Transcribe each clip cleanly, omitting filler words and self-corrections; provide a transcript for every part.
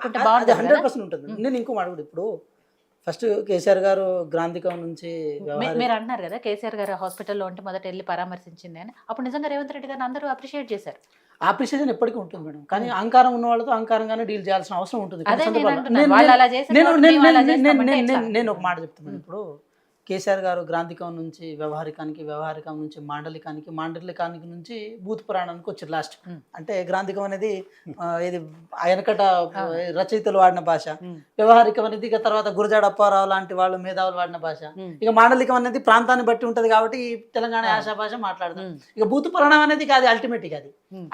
అది 100% ఉంటుంది. నేను ఇంకో మాట కూడా ఇప్పుడు ఫస్ట్ కేసీఆర్ గారు గ్రాంధికం నుంచి మీరు అంటున్నారు కదా కేసీఆర్ గారు హాస్పిటల్లో ఉంటే మొదట వెళ్ళి పరామర్శించింది అని. అప్పుడు నిజంగా రేవంత్ రెడ్డి గారిని అందరూ అప్రిషియేట్ చేశారు. అప్రిషియేషన్ ఎప్పటికీ ఉంటుంది మేడం. కానీ అహంకారం ఉన్న వాళ్ళతో అహంకారంగానే డీల్ చేయాల్సిన అవసరం ఉంటుంది. నేను ఒక మాట చెప్తున్నాను. ఇప్పుడు కేసీఆర్ గారు గ్రాంధికం నుంచి వ్యవహారికానికి, వ్యవహారికం నుంచి మాండలికానికి, మాండలికానికి నుంచి భూత పురాణానికి వచ్చారు లాస్ట్. అంటే గ్రాంధికం అనేది ఇది వెనకట రచయితలు వాడిన భాష, వ్యవహారికం అనేది ఇక తర్వాత గురజాడ అప్పారావు లాంటి వాళ్ళు మేధావులు వాడిన భాష, ఇక మాండలికం అనేది ప్రాంతాన్ని బట్టి ఉంటది కాబట్టి తెలంగాణ యాస భాష మాట్లాడతాం. ఇక భూత పురాణం అనేది అది అల్టిమేట్గా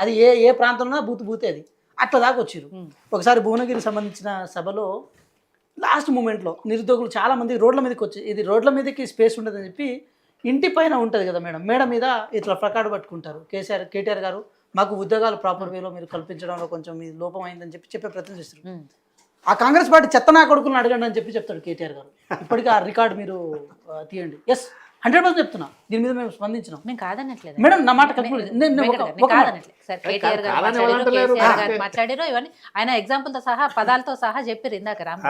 అది ఏ ప్రాంతంలో భూతే అది అట్లా దాకా వచ్చారు. ఒకసారి భువనగిరికి సంబంధించిన సభలో లాస్ట్ మూమెంట్లో నిరుద్యోగులు చాలామంది రోడ్ల మీదకి వచ్చి ఇది రోడ్ల మీదకి స్పేస్ ఉండదని చెప్పి ఇంటి పైన ఉంటుంది కదా మేడం, మేడ మీద ఇట్లా ప్లకార్డు పట్టుకుంటారు. కేటీఆర్ గారు మాకు ఉద్యోగాలు ప్రాపర్ వేలో మీరు కల్పించడంలో కొంచెం మీ లోపం అయిందని చెప్పే ప్రయత్నం చేస్తారు. ఆ కాంగ్రెస్ పార్టీ చెత్త నా కొడుకులను అడగండి అని చెప్తాడు కేటీఆర్ గారు. ఇప్పటికీ ఆ రికార్డు మీరు తీయండి. ఎస్ 100% చెప్తున్నా. దీని మీద మేము స్పందించినాం. మేము కాదనట్లేదు మేడం, నా మాట మాట్లాడారు ఇవన్నీ ఆయన ఎగ్జాంపుల్ తో సహా పదాలతో సహా చెప్పారు ఇందాక రామ్.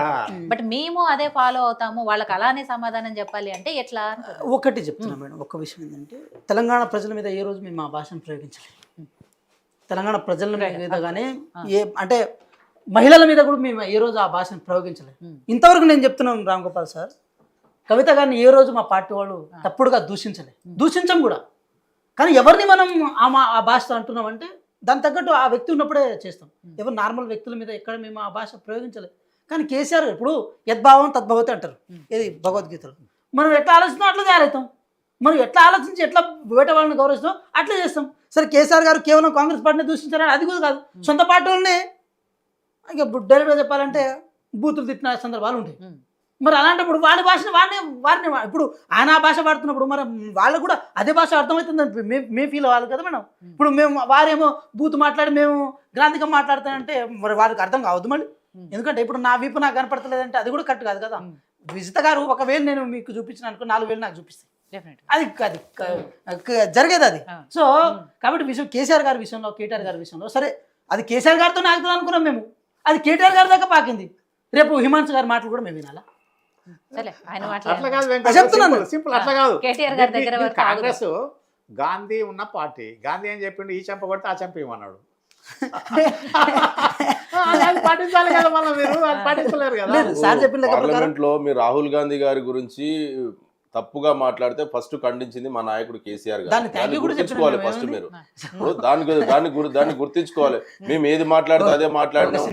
బట్ మేము అదే ఫాలో అవుతాము, వాళ్ళకి అలానే సమాధానం చెప్పాలి అంటే ఎట్లా? ఒకటి చెప్తున్నా మేడం, ఒక విషయం ఏంటంటే తెలంగాణ ప్రజల మీద ఏ రోజు మేము ఆ భాషను ప్రయోగించలేదు. తెలంగాణ ప్రజల మీద కానీ అంటే మహిళల మీద కూడా మేము ఏ రోజు ఆ భాషను ప్రయోగించలేదు. ఇంతవరకు నేను చెప్తున్నాను రామ్ గోపాల్ సార్, కవిత గారిని ఏ రోజు మా పార్టీ వాళ్ళు తప్పుడుగా దూషించం కూడా. కానీ ఎవరిని మనం ఆ భాషతో అంటున్నామంటే దాని తగ్గట్టు ఆ వ్యక్తి ఉన్నప్పుడే చేస్తాం. ఎవరు నార్మల్ వ్యక్తుల మీద ఎక్కడ మేము ఆ భాష ప్రయోగించలేదు. కానీ కేసీఆర్ ఇప్పుడు యద్భావం తద్భవతి అంటారు ఏది భగవద్గీతలో. మనం ఎట్లా ఆలోచిస్తాం అట్లా తయారవుతాం. మనం ఎట్లా ఆలోచించి ఎట్లా వేట వాళ్ళని గౌరవిస్తాం అట్లా చేస్తాం. సరే కేసీఆర్ గారు కేవలం కాంగ్రెస్ పార్టీని దూషించారని అది కూడా కాదు, సొంత పార్టీ వాళ్ళని ఇక డైరెక్ట్గా చెప్పాలంటే బూతులు తిట్టిన సందర్భాలు ఉంటాయి. మరి అలాంటప్పుడు వాడి భాషని వారిని ఇప్పుడు ఆయన ఆ భాష వాడుతున్నప్పుడు మరి వాళ్ళకు కూడా అదే భాష అర్థమవుతుందని మేము ఫీల్ అవ్వాలి కదా మేడం. ఇప్పుడు మేము వారేమో బూత్ మాట్లాడి మేము గ్రాంధికం మాట్లాడతానంటే మరి వారికి అర్థం కావద్దు మళ్ళీ. ఎందుకంటే ఇప్పుడు నా వీపు నాకు కనపడతలేదంటే అది కూడా కరెక్ట్ కాదు కదా. విజిత గారు ఒకవేళ నేను మీకు చూపించిన అనుకో 4,000 నాకు చూపిస్తాయి, అది జరిగేది అది. సో కాబట్టి విషయం కేసీఆర్ గారి విషయంలో కేటీఆర్ గారి విషయంలో సరే అది కేసీఆర్ గారితో నాకు అనుకున్నాం మేము, అది కేటీఆర్ గారి దాకా పాకింది. రేపు హిమాంశు గారి మాటలు కూడా మేము వినాలా? కాంగ్రెస్ గాంధీ ఉన్న పార్టీ, గాంధీ అని చెప్పిండు ఈ చెంప కొడితే ఆ చెంప ఇవ్వన్నాడు. పాటించాలి కదా, మళ్ళీ మీరు పాటించలేరు కదా. పార్లమెంట్ లో మీరు రాహుల్ గాంధీ గారి గురించి తప్పుగా మాట్లాడితే ఫస్ట్ ఖండించింది మా నాయకుడు కేసీఆర్ గారు. దాన్ని గుర్తించుకోవాలి ఫస్ట్ మీరు. దాన్ని గుర్తించుకోవాలి. మేము ఏది మాట్లాడితే అదే మాట్లాడినాం.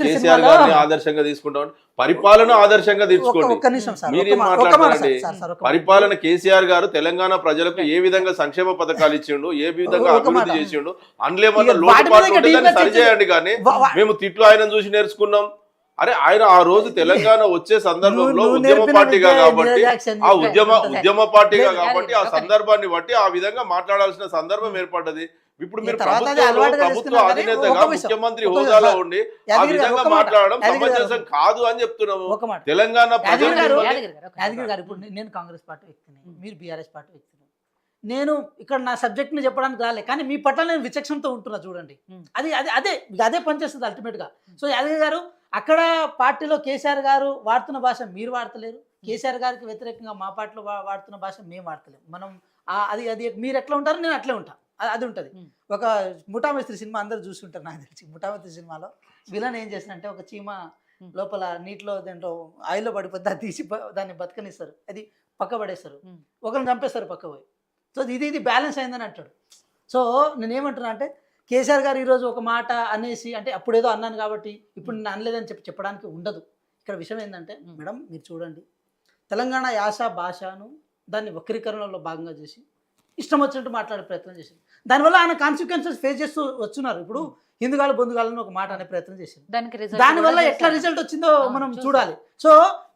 కేసీఆర్ గారిని ఆదర్శంగా తీసుకుంటాం. పరిపాలన ఆదర్శంగా తీసుకోండి. మీరేం మాట్లాడారండి? పరిపాలన కేసీఆర్ గారు తెలంగాణ ప్రజలకు ఏ విధంగా సంక్షేమ పథకాలు ఇచ్చిండు, ఏ విధంగా అభివృద్ధి చేసిండు, అందులో ఏమన్నా లోటుపాట్లు ఉంటే దాన్ని సరిచేయండి. కానీ మేము తిట్లు ఆయన చూసి నేర్చుకున్నాం. అరే ఆయన ఆ రోజు తెలంగాణ వచ్చే సందర్భంలో ఉద్యమ పార్టీగా కాబట్టి ఉద్యమ పార్టీగా కాబట్టి ఆ సందర్భాన్ని బట్టి ఆ విధంగా మాట్లాడాల్సిన సందర్భం ఏర్పడ్డది. ఇప్పుడు మీరు ప్రభుత్వ అధినేతగా ముఖ్యమంత్రి హోదాలో ఉండి ఆ విధంగా మాట్లాడడం సమంజసం కాదు అని చెప్తున్నాము. తెలంగాణ ప్రజలు నేను కాంగ్రెస్ పార్టీ వ్యక్తిని, మీరు బీఆర్ఎస్ పార్టీ వ్యక్తిని. నేను ఇక్కడ నా సబ్జెక్ట్ని చెప్పడానికి రాలే, కానీ మీ పట్ల నేను విచక్షణతో ఉంటున్నా చూడండి. అదే పనిచేస్తుంది అల్టిమేట్గా. సో యాదగిరి గారు అక్కడ పార్టీలో కేసీఆర్ గారు వాడుతున్న భాష మీరు వాడతలేరు, కేసీఆర్ గారికి వ్యతిరేకంగా మా పార్టీలో వాడుతున్న భాష మేము వాడతలేము. మనం అది మీరు ఎట్లా ఉంటారో నేను అట్లే ఉంటా, అది ఉంటుంది. ఒక ముఠామిస్త్రి సినిమా అందరూ చూసుకుంటారు నాకు తెలిసి. ముఠామిస్త్రి సినిమాలో విలన్ ఏం చేస్తారంటే ఒక చీమ లోపల నీటిలో దీంట్లో ఆయిల్లో పడిపోతే అది తీసి దాన్ని బతకనిస్తారు, అది పక్క పడేస్తారు, ఒకరిని చంపేస్తారు పక్క పోయి. సో ఇది బ్యాలెన్స్ అయిందని అంటాడు. సో నేనేమంటున్నా అంటే కేసీఆర్ గారు ఈరోజు ఒక మాట అనేసి అంటే అప్పుడేదో అన్నాను కాబట్టి ఇప్పుడు నేను అనలేదని చెప్పడానికి ఉండదు. ఇక్కడ విషయం ఏంటంటే మేడం మీరు చూడండి, తెలంగాణ యాస భాషను దాన్ని వక్రీకరణలో భాగంగా చేసి ఇష్టం వచ్చినట్టు మాట్లాడే ప్రయత్నం చేసింది. దానివల్ల ఆయన కాన్సిక్వెన్సెస్ ఫేస్ చేస్తూ వస్తున్నారు. ఇప్పుడు హిందుగాలు బొందుగాలను ఒక మాట అనే ప్రయత్నం చేసింది, దానివల్ల ఎట్లా రిజల్ట్ వచ్చిందో మనం చూడాలి. సో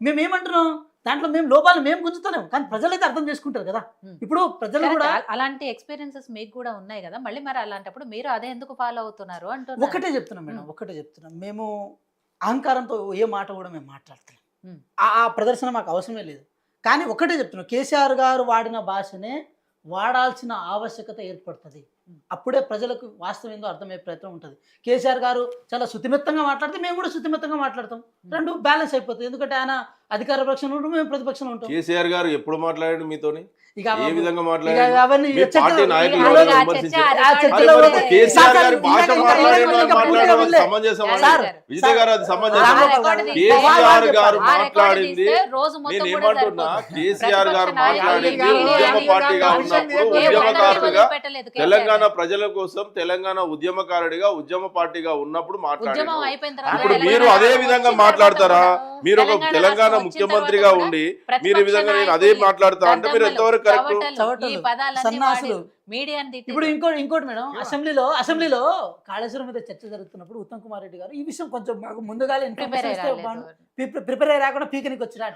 మేము ఏమంటున్నాం, దాంట్లో మేము లోపాలు మేము గుంజుతున్నాం, కానీ ప్రజలైతే అర్థం చేసుకుంటారు కదా. ఇప్పుడు ప్రజలు కూడా అలాంటి ఎక్స్పీరియన్సెస్ మీకు కూడా ఉన్నాయి కదా, మళ్ళీ మరి అలాంటప్పుడు మీరు అదే ఎందుకు ఫాలో అవుతున్నారు అంటున్నారు. ఒకటే చెప్తున్నాం మేడం, ఒకటే చెప్తున్నాం. మేము అహంకారంతో ఏ మాట కూడా మేము మాట్లాడతాం, ఆ ప్రదర్శన మాకు అవసరమే లేదు. కానీ ఒకటే చెప్తున్నాం, కేసీఆర్ గారు వాడిన భాషనే వాడాల్సిన ఆవశ్యకత ఏర్పడుతుంది. అప్పుడే ప్రజలకు వాస్తవం ఏందో అర్థమయ్యే ప్రయత్నం ఉంటుంది. కేసీఆర్ గారు చాలా శుతిమెత్తంగా మాట్లాడితే మేము కూడా శుతిమెత్తంగా మాట్లాడతాం, రెండు బ్యాలెన్స్ అయిపోతుంది. ఎందుకంటే ఆయన అధికార పక్షంలో ఉంటాం, మేము ప్రతిపక్షంలో ఉంటాం. కేసీఆర్ గారు ఎప్పుడు మాట్లాడాడు మీతోని, ఇక ఏ విధంగా ఇక మాట్లాడారు? అవన్నీ మీ చర్చ- పార్టీ నాయకులు ఇక ఎవరైనా ఆ విమర్శించారు? చర్చ- ఆ ఆ చర్చలో చర్చలో ఉండే- కేసీఆర్ గారి ఇంకా- భాష ఇంకా- ఇంకా- మాట్లాడిన ఇంకా- మాట్లాడడం ఇంకా- సమంజసమా? సార్, విజయ్ గారు అది ఆ సమంజసం? రికార్డు తీస్తే కేసీఆర్ గారు ఆ రికార్డు మాట్లాడింది తీస్తే రోజు మొత్తం నేను కూడా ఏమంటున్నా, సరిపోతుంది. కేసీఆర్ గారు ప్రతిపక్ష నాయకులు మాట్లాడింది కానీ ఉద్యమ కానీ పార్టీగా కానీ ఉన్నప్పుడు ఏ ఉద్యమకారుడిగా వదిలిపెట్టలేదు కేసీఆర్ తెలంగాణ గారు. ప్రజల కోసం తెలంగాణ ఉద్యమకారుడిగా ఉద్యమ పార్టీగా ఉన్నప్పుడు ఉద్యమం మాట్లాడారు. అయిపోయిన తర్వాత ఇప్పుడు తెలంగాణ మీరు అదే విధంగా వచ్చిన మాట్లాడతారా? తర్వాత మీరు ఒక తెలంగాణ తెలంగాణ రాష్ట్రం ముఖ్యమంత్రిగా వచ్చిన ఉండి తర్వాత మీరు ఈ విధంగా నేను అదే ప్రతిపక్ష మాట్లాడతా అంటే మీరు ఎంతవరకు కరెక్ట్? చవటలు, ఈ పదాలన్నీ సన్నాసులు. వాడి మీడియాని తిట్టి ఇప్పుడు ఇంకోటి మేడం, అసెంబ్లీలో కాళేశ్వరం మీద చర్చ జరుగుతున్నప్పుడు ఉత్తమ్ కుమార్ రెడ్డి గారు ఈ విషయం కొంచెం మాకు ముందుగానే ప్రిపేర్ ప్రిపేర్ అయ్యి రాకుండా పీకనికి వచ్చినా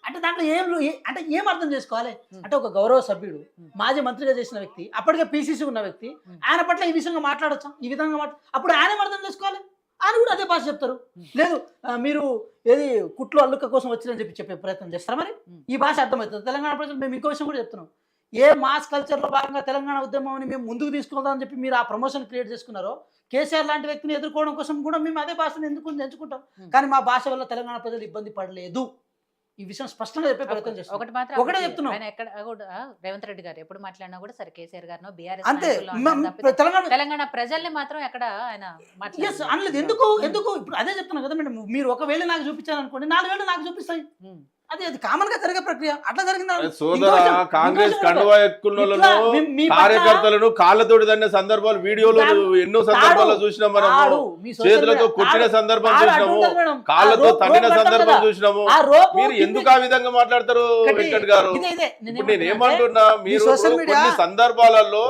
అంటే దాంట్లో అంటే ఏం అర్థం చేసుకోవాలి అంటే ఒక గౌరవ సభ్యుడు, మాజీ మంత్రిగా చేసిన వ్యక్తి, అప్పటికే పీసీసీ ఉన్న వ్యక్తి, ఆయన పట్ల ఈ విషయంగా మాట్లాడొచ్చా? ఈ విధంగా అప్పుడు ఆయన అర్థం చేసుకోవాలి. ఆయన కూడా అదే భాష చెప్తారు. లేదు మీరు ఏది కుట్లు అల్లుక కోసం వచ్చిరని చెప్పే ప్రయత్నం చేస్తారా? మరి ఈ భాష అర్థమవుతుంది. తెలంగాణ ప్రజలు మేము ఇంకో విషయం కూడా చెప్తున్నాం, ఏ మాస్ కల్చర్లో భాగంగా తెలంగాణ ఉద్యమాన్ని మేము ముందుకు తీసుకుందామని చెప్పి మీరు ఆ ప్రమోషన్ క్రియేట్ చేసుకున్నారో, కేసీఆర్ లాంటి వ్యక్తిని ఎదుర్కోవడం కోసం కూడా మేము అదే భాషను ఎంచుకుంటాం. కానీ మా భాష వల్ల తెలంగాణ ప్రజలు ఇబ్బంది పడలేదు. ఈ విషయం స్పష్టంగా చెప్పే ప్రయత్నం చేస్తాం. ఒకటి మాత్రం ఒకటే చెప్తున్నాం. ఆయన ఎక్కడ కూడా రేవంత్ రెడ్డి గారు ఎప్పుడు మాట్లాడినా కూడా సరే కేసీఆర్ గారు అంతే బీఆర్ఎస్ తెలంగాణ ప్రజల్ని మాత్రం ఎక్కడ ఆయన అనలేదు. ఎందుకు ఇప్పుడు అదే చెప్తున్నాను కదా మేడం, మీరు ఒకవేళ నాకు చూపించారనుకోండి, 4 వేలు నాకు చూపిస్తాయి. అది కామన్ గా జరిగే ప్రక్రియ. అట్లా జరిగింది. సోదర, కాంగ్రెస్ కండువా ఎక్కున్నోళ్ళను కార్యకర్తలను కాళ్ళతోటి తన్న సందర్భాలు వీడియోలో ఎన్నో సందర్భాల్లో చూసినాం. మనము చేతులతో కొట్టిన సందర్భం చూసినాము, కాళ్ళతో తన్నిన సందర్భం చూసినాము. మీరు ఎందుకు ఆ విధంగా మాట్లాడతారు వెంకట్ గారు? ఇప్పుడు నేను ఏమంటున్నా, మీరు కొన్ని సందర్భాలలో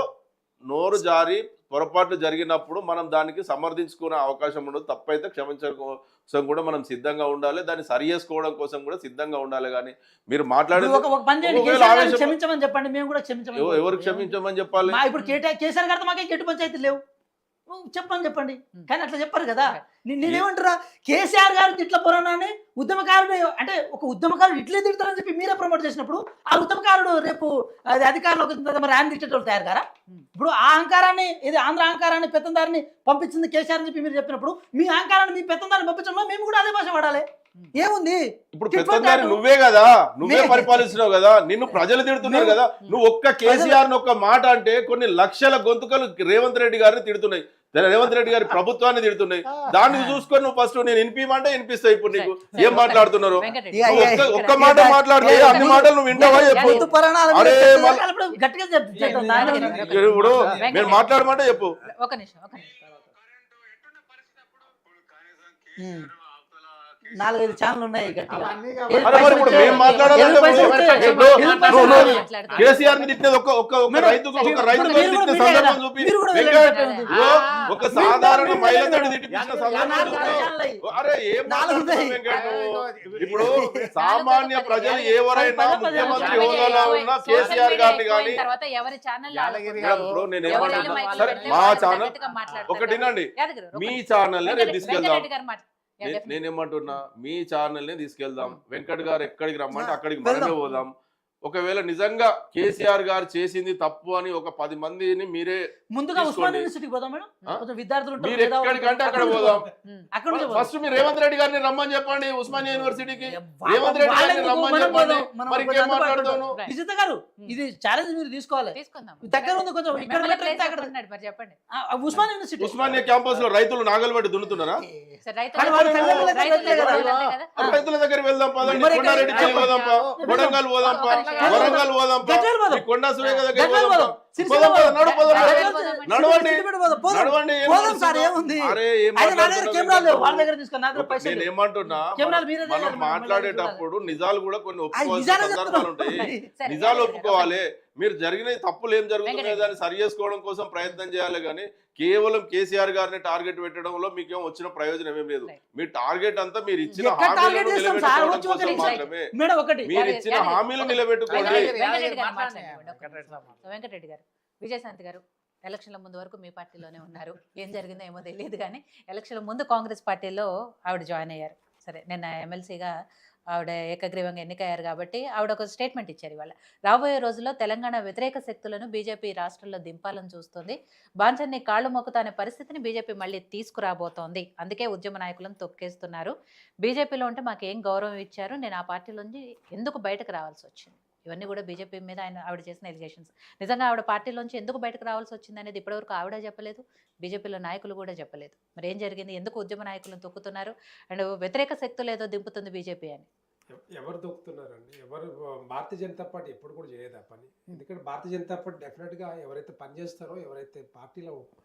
నోరు జారి పొరపాట్లు జరిగినప్పుడు మనం దానికి సమర్థించుకునే అవకాశం ఉండదు. తప్పైతే క్షమించడం కోసం కూడా మనం సిద్ధంగా ఉండాలి, దాన్ని సరి చేసుకోవడం కోసం కూడా సిద్ధంగా ఉండాలి. కానీ మీరు మాట్లాడే క్షమించమని చెప్పండి, మేము కూడా క్షమించమని. ఎవరు క్షమించమని చెప్పాలి? ఇప్పుడు కేసీఆర్ గారితో మాకే గట్టి పంచాయతీ లేవు, చెప్పండి. కానీ అట్లా చెప్పారు కదా. నేనేమంటారా, కేసీఆర్ గారు తిట్ల పురాణాన్ని ఉద్యమకారుడు అంటే ఒక ఉద్యమకారుడు ఇట్లే తిడతారని చెప్పి మీరే ప్రమోట్ చేసినప్పుడు ఆ ఉద్యమకారుడు రేపు అది అధికారంలోకి మరి ఆయన తిట్టేటోళ్ళు తయారు కారా? ఇప్పుడు ఆ అహంకారాన్ని, ఇది ఆంధ్ర అహంకారాన్ని, పెత్తందారిని పంపించింది కేసీఆర్ అని చెప్పి మీరు చెప్పినప్పుడు మీ అహంకారాన్ని, మీ పెత్తందారిని పంపించడంలో మేము కూడా అదే భాష వాడాలి. ఏముంది? ఇప్పుడు పెత్తందారి నువ్వే కదా, నువ్వే పరిపాలిస్తున్నావు కదా, నిన్ను ప్రజలు తిడుతున్నారు కదా. నువ్వు ఒక్క కేసీఆర్ ఒక్క మాట అంటే కొన్ని లక్షల గొంతుకలు రేవంత్ రెడ్డి గారిని తిడుతున్నాయి, రేవంత్ రెడ్డి గారి ప్రభుత్వాన్ని తిడుతున్నాయి. దాన్ని చూసుకొని నువ్వు ఫస్ట్ నేను వినిపిమంటే వినిపిస్తా. ఇప్పుడు నీకు ఏం మాట్లాడుతున్నారు? ఒక్క మాట మాట్లాడితే అన్ని మాటలు నువ్వు వింటావా? చెప్పు. అరే ఇప్పుడు నేను మాట్లాడమంటే చెప్పు. ఒక నిమిషం 4-5 ఛానల్ ఉన్నాయి గట్టిగా. కేసీఆర్ ని తిట్టినది ఒక రైతు తిట్టిన సందర్భం చూపి, ఒక సాధారణ మహిళతో తిట్టిన సందర్భం చూపి. అరే ఏం మాట్లాడుతున్నావు వెంకట్? ఇప్పుడు సామాన్య ప్రజలు ఎవరైనా ముఖ్యమంత్రి హోదాలో ఉన్న కేసీఆర్ గారిని కానీ ఇప్పుడు నేను ఏమంటున్నా, సరే మా ఛానల్ ఒకటినండి, మీ ఛానల్ ని తీసుకెళ్దాం. నేనేమంటున్నా, మీ ఛానల్ ని తీసుకెళ్దాం. వెంకట్ గారు ఎక్కడికి రమ్మంటే అక్కడికి మనమే పోదాం. ఒకవేళ నిజంగా కేసీఆర్ గారు చేసింది తప్పు అని ఒక 10 మందిని మీరే ముందుగా ఉస్మానియా యూనివర్సిటీకి పోదాం మేడం. కొంచెం విద్యార్థులు మీరు ఎక్కడికంటే అక్కడ పోదాం. ఫస్ట్ మీరు రేవంత్ రెడ్డి గారిని రమ్మని చెప్పండి ఉస్మానియా యూనివర్సిటీకి. రేవంత్ రెడ్డి గారిని రమ్మని చెప్పండి. మరి ఇంకేం మాట్లాడుతాను? విజిత గారు, ఇది ఛాలెంజ్ మీరు తీసుకోవాలి. దగ్గర ఉంది కొంచెం, ఇక్కడ చెప్పండి. ఉస్మానియా యూనివర్సిటీ, ఉస్మానియా క్యాంపస్ లో రైతులు నాగలు పెట్టి దున్నుతున్నారా? రైతుల దగ్గర వెళ్దాం పదండి. కొండారెడ్డి పోదాం, కొడంగల్ పోదాం, వరంగల్ పోదాం, కొండా సురేఖ దగ్గర పోదాం. ఏమంటున్నా, మనం మాట్లాడేటప్పుడు నిజాలు కూడా కొన్ని ఒప్పుకోవాల్సిన సందర్భాలు ఉంటాయి. నిజాలు ఒప్పుకోవాలి. మీరు జరిగిన తప్పులు ఏం జరుగుతున్నాయో దాన్ని సరి చేసుకోవడం కోసం ప్రయత్నం చేయాలి. కానీ కేవలం కేసీఆర్ గారిని టార్గెట్ పెట్టడంలో మీకేం వచ్చిన ప్రయోజనం ఏం లేదు. మీ టార్గెట్ అంతా మీరు ఇచ్చిన హామీలను నిలబెట్టుకోవడం కోసం మాత్రమే. మీరు ఇచ్చిన హామీలు నిలబెట్టుకోండి. వెంకటరెడ్డి గారు, విజయశాంతి గారు, ఎలక్షన్ల ముందు వరకు మీ పార్టీలోనే ఉన్నారు. ఏం జరిగిందో ఏమో తెలియదు కానీ ఎలక్షన్ల ముందు కాంగ్రెస్ పార్టీలో ఆవిడ జాయిన్ అయ్యారు. సరే, నిన్న ఎమ్మెల్సీగా ఆవిడ ఏకగ్రీవంగా ఎన్నికయ్యారు కాబట్టి ఆవిడ ఒక స్టేట్మెంట్ ఇచ్చారు ఇవాళ. రాబోయే రోజుల్లో తెలంగాణ వ్యతిరేక శక్తులను బీజేపీ రాష్ట్రంలో దింపాలని చూస్తుంది. బాంచన్ని కాళ్ళు మొక్కుతా అనే పరిస్థితిని బీజేపీ మళ్ళీ తీసుకురాబోతోంది. అందుకే ఉద్యమ నాయకులను తొక్కేస్తున్నారు. బీజేపీలో ఉంటే మాకేం గౌరవం ఇచ్చారు, నేను ఆ పార్టీలోంచి ఎందుకు బయటకు రావాల్సి వచ్చింది. ఇవన్నీ కూడా బీజేపీ మీద ఆవిడ చేసిన ఎలిగేషన్స్. నిజంగా ఆవిడ పార్టీలోంచి ఎందుకు బయటకు రావాల్సి వచ్చింది అనేది ఇప్పటివరకు ఆవిడ చెప్పలేదు, బీజేపీలో నాయకులు కూడా చెప్పలేదు. మరి ఏం జరిగింది, ఎందుకు ఉద్యమ నాయకులను తొక్కుతున్నారు, అండ్ వ్యతిరేక శక్తులు ఏదో దింపుతుంది బీజేపీ అని. ఎవరు దొక్కుతున్నారండి? ఎవరు? భారతీయ జనతా పార్టీ ఎప్పుడు కూడా చేయదు ఆ పని. ఎందుకంటే భారతీయ జనతా పార్టీ డెఫినెట్గా ఎవరైతే పనిచేస్తారో, ఎవరైతే పార్టీలో